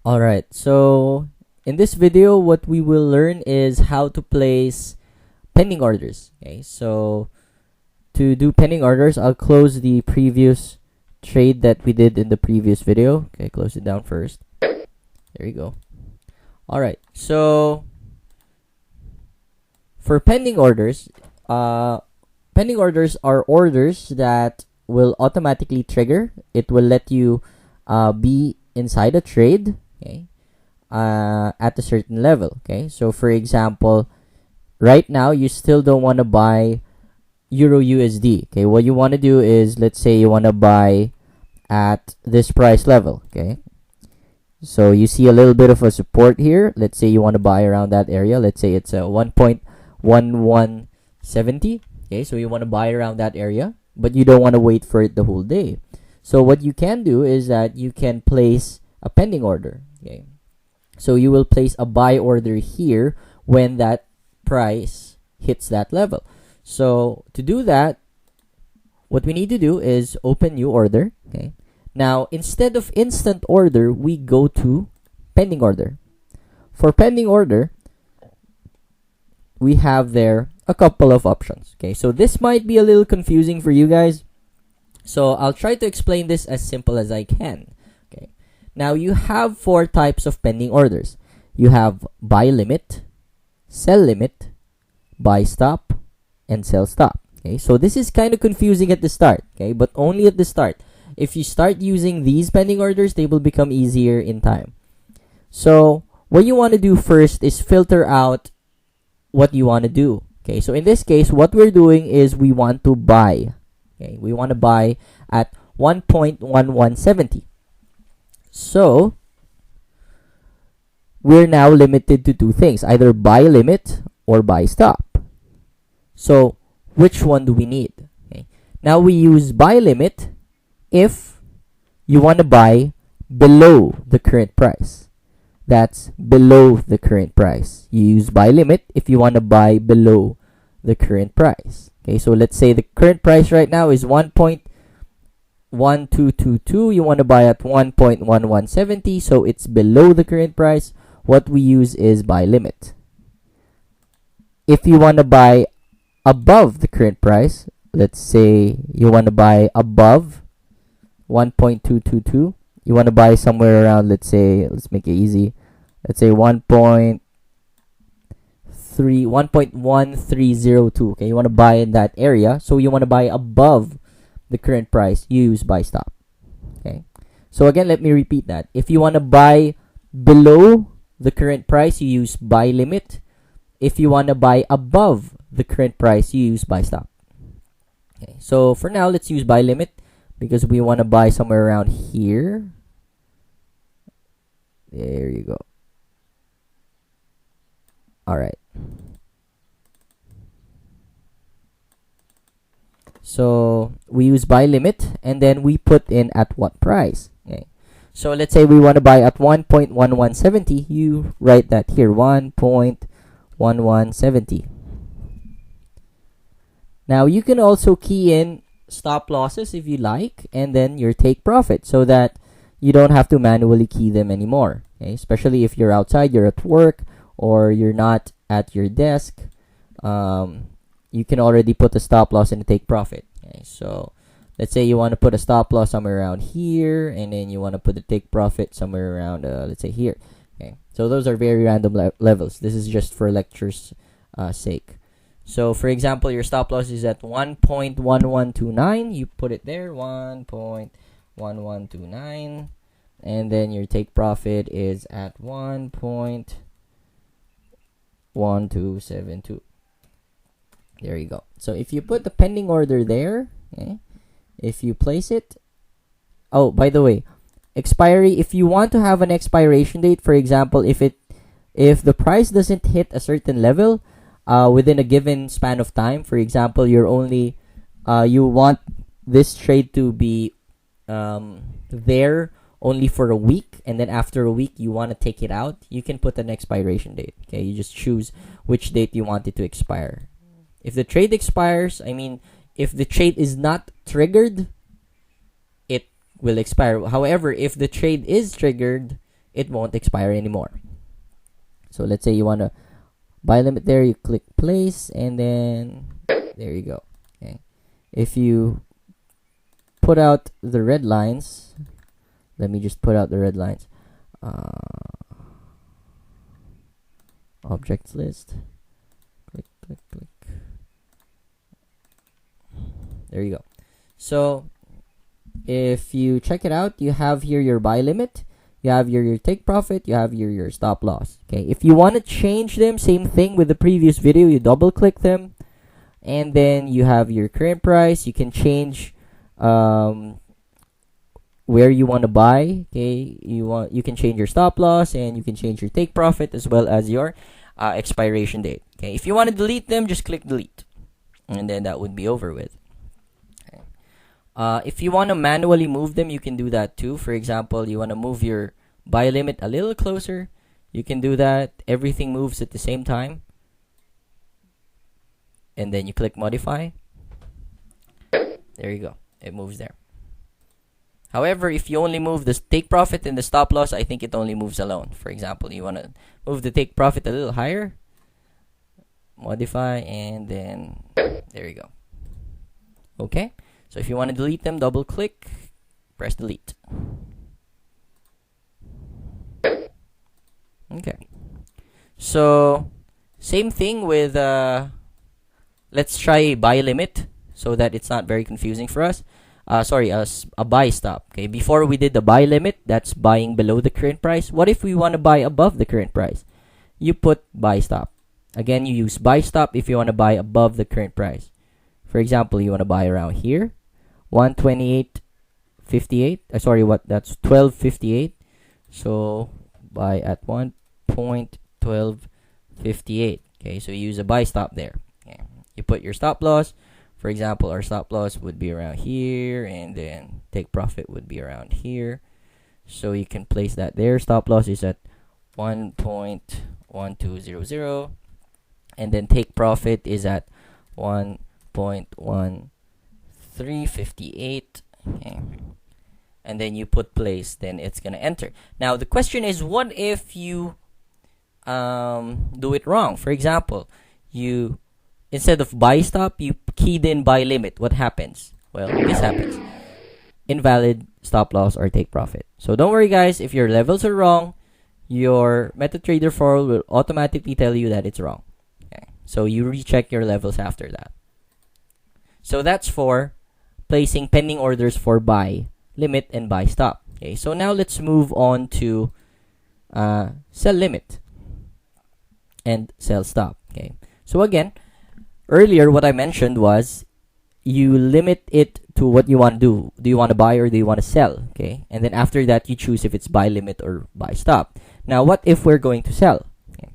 Alright, so in this video, what we will learn is how to place pending orders. Okay, so to do pending orders, I'll close the previous trade that we did in the previous video. Okay, close it down first. There you go. Alright, so for pending orders are orders that will automatically trigger. It will let you be inside a trade, okay, at a certain level. Okay, so for example, right now you still don't want to buy Euro USD. Okay, what you want to do is, let's say you want to buy at this price level. Okay, so you see a little bit of a support here. Let's say you want to buy around that area. Let's say it's a 1.1170. Okay, so you want to buy around that area, but you don't want to wait for it the whole day. So what you can do is that you can place a pending order. Okay, so you will place a buy order here when that price hits that level. So to do that, what we need to do is open new order. Okay, now instead of instant order, we go to pending order. For pending order, we have there a couple of options. Okay, so this might be a little confusing for you guys, so I'll try to explain this as simple as I can. Okay, now you have four types of pending orders. You have buy limit, sell limit, buy stop, and sell stop. Okay, so this is kind of confusing at the start, okay, but only at the start. If you start using these pending orders, they will become easier in time. So what you want to do first is filter out what you want to do. Okay, so in this case, what we're doing is we want to buy. Okay, we want to buy at 1.1170. So we're now limited to two things, either buy limit or buy stop. So which one do we need? Okay, now we use buy limit if you want to buy below the current price. That's below the current price. You use buy limit if you want to buy below the current price. Okay, so let's say the current price right now is 1.1222. You want to buy at 1.1170, so it's below the current price. What we use is buy limit. If you want to buy above the current price, let's say you want to buy above 1.222, you want to buy somewhere around, let's say, let's make it easy, let's say 1.1302. Okay, you want to buy in that area, so you want to buy above the current price, you use buy stop. Okay, so again, let me repeat that. If you want to buy below the current price, you use buy limit. If you want to buy above the current price, you use buy stop. Okay, so for now, let's use buy limit because we want to buy somewhere around here. There you go. All right. So we use buy limit and then we put in at what price. Okay. So let's say we want to buy at 1.1170. You write that here, 1.1170. Now you can also key in stop losses if you like, and then your take profit, so that you don't have to manually key them anymore. Okay? Especially if you're outside, you're at work, or you're not at your desk, you can already put a stop loss and a take profit. Okay? So let's say you want to put a stop loss somewhere around here, and then you want to put a take profit somewhere around, let's say here. Okay, so those are very random levels. This is just for lecture's sake. So for example, your stop loss is at 1.1129. You put it there, 1.1129, and then your take profit is at 1.1272. There you go. So if you put the pending order there, okay, if you place it, oh, by the way, expiry, if you want to have an expiration date, for example, if the price doesn't hit a certain level within a given span of time, for example, you're only you want this trade to be there only for a week, and then after a week you want to take it out, you can put an expiration date. Okay, you just choose which date you want it to expire. If the trade expires, if the trade is not triggered, it will expire. However, if the trade is triggered, it won't expire anymore. So let's say you want to buy limit there, you click place, and then there you go. Okay. If you put out the red lines, let me just put out the red lines. Objects list. Click, click, click. There you go. So if you check it out, you have here your buy limit, you have your take profit, you have your stop loss. Okay. If you want to change them, same thing with the previous video, you double click them, and then you have your current price. You can change where you want to buy. Okay, you can change your stop loss, and you can change your take profit as well as your expiration date. Okay, if you want to delete them, just click delete, and then that would be over with. Okay. If you want to manually move them, you can do that too. For example, you want to move your buy limit a little closer, you can do that. Everything moves at the same time, and then you click modify. There you go, it moves there. However, if you only move the take profit and the stop loss, I think it only moves alone. For example, you want to move the take profit a little higher, modify, and then there you go. Okay, so if you want to delete them, double click, press delete. Okay, so same thing with let's try buy limit so that it's not very confusing for us. A buy stop. Okay, before we did the buy limit, that's buying below the current price. What if we want to buy above the current price? You put buy stop. Again, you use buy stop if you want to buy above the current price. For example, you want to buy around here, 128.58. That's 12.58. So buy at 1.1258. Okay, so you use a buy stop there. Okay. You put your stop loss. For example, our stop loss would be around here, and then take profit would be around here. So you can place that there. Stop loss is at 1.1200, and then take profit is at 1.1358. Okay. And then you put place, then it's gonna enter. Now the question is, what if you do it wrong? For example, you instead of buy stop, you keyed in buy limit. What happens? Well, this happens. Invalid stop loss or take profit. So don't worry, guys. If your levels are wrong, your MetaTrader 4 will automatically tell you that it's wrong. Okay. So you recheck your levels after that. So that's for placing pending orders for buy limit and buy stop. Okay. So now let's move on to sell limit and sell stop. Okay. So again, earlier, what I mentioned was you limit it to what you want to do. Do you want to buy or do you want to sell? Okay, and then after that, you choose if it's buy limit or buy stop. Now, what if we're going to sell? Okay.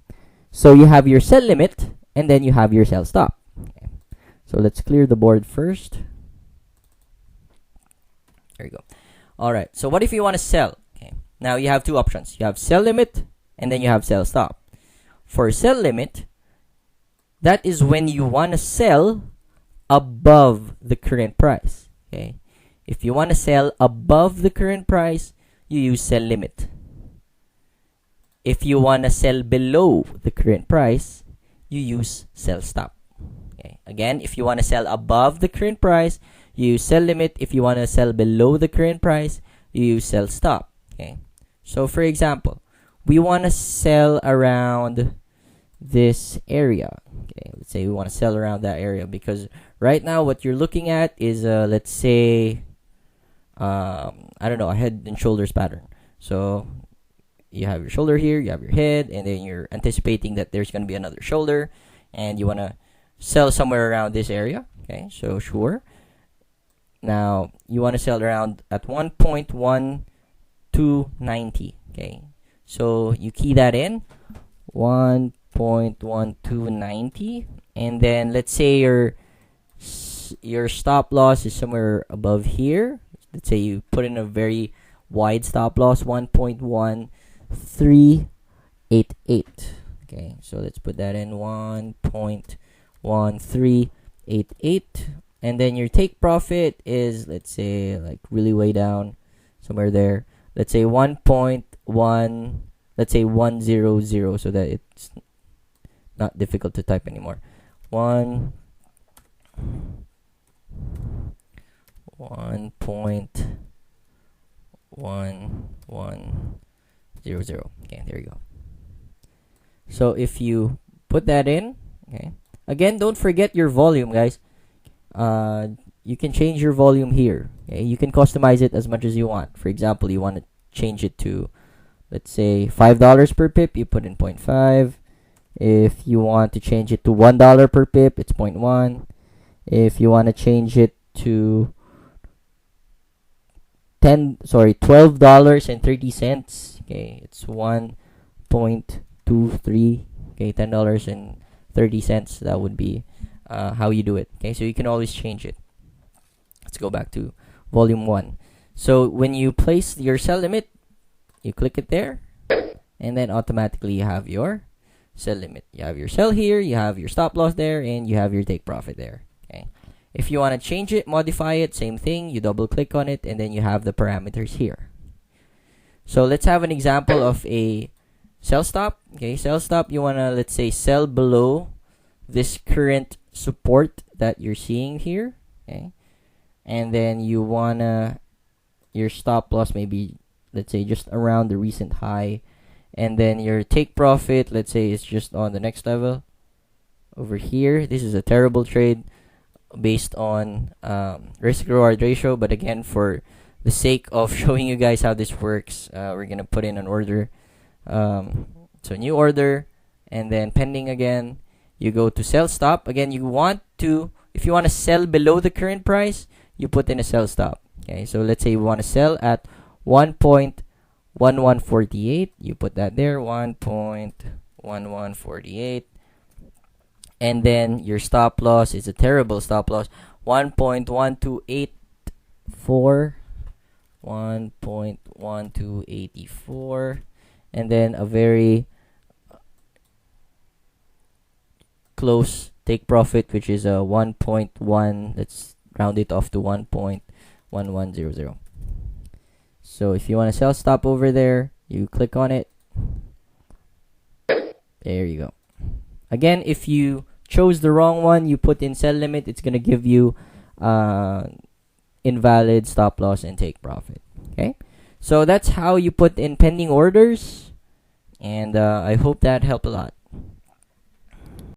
So you have your sell limit and then you have your sell stop. Okay. So let's clear the board first. There you go. All right. So what if you want to sell? Okay. Now you have two options. You have sell limit and then you have sell stop. For sell limit, that is when you want to sell above the current price. Okay. If you want to sell above the current price, you use sell limit. If you want to sell below the current price, you use sell stop. Okay. Again, if you want to sell above the current price, you use sell limit. If you want to sell below the current price, you use sell stop. Okay. So for example, we want to sell around this area. Okay, let's say we want to sell around that area because right now what you're looking at is let's say I don't know, a head and shoulders pattern. So you have your shoulder here, you have your head, and then you're anticipating that there's going to be another shoulder, and you want to sell somewhere around this area. Okay, so sure. Now you want to sell around at 1.1290. Okay, so you key that in 1.1290, and then let's say your stop loss is somewhere above here. Let's say you put in a very wide stop loss, 1.1388. Okay, so let's put that in 1.1388, and then your take profit is, let's say, like really way down somewhere there. Let's say 1.13 let's say 100, so that it's not difficult to type anymore. 1.1100. Okay, there you go. So if you put that in, okay, again, don't forget your volume, guys. You can change your volume here. Okay? You can customize it as much as you want. For example, you want to change it to, let's say, $5 per pip, you put in 0.5. If you want to change it to $1 per pip, it's 0.1. If you want to change it to $12.30, okay, it's 1.23. Okay, $10.30. That would be how you do it. Okay, so you can always change it. Let's go back to volume 1. So when you place your sell limit, you click it there, and then automatically you have your sell limit. You have your sell here, you have your stop loss there, and you have your take profit there. Okay. If you want to change it, modify it, same thing. You double click on it, and then you have the parameters here. So let's have an example of a sell stop. Okay, sell stop, you want to, let's say, sell below this current support that you're seeing here. Okay. And then you want to, your stop loss maybe, let's say, just around the recent high. And then your take profit, let's say, is just on the next level over here. This is a terrible trade based on risk reward ratio, but again, for the sake of showing you guys how this works, we're gonna put in an order. So new order, and then pending again. You go to sell stop. Again, you want to, if you want to sell below the current price, you put in a sell stop. Okay, so let's say you want to sell at 1.1148. You put that there, 1.1148. And then your stop loss is a terrible stop loss, 1.1284. 1.1284. And then a very close take profit, which is a 1.1. Let's round it off to 1.1100. So if you want to sell stop over there, you click on it. There you go. Again, if you chose the wrong one, you put in sell limit, it's going to give you invalid stop loss and take profit. Okay, so that's how you put in pending orders, and I hope that helped a lot.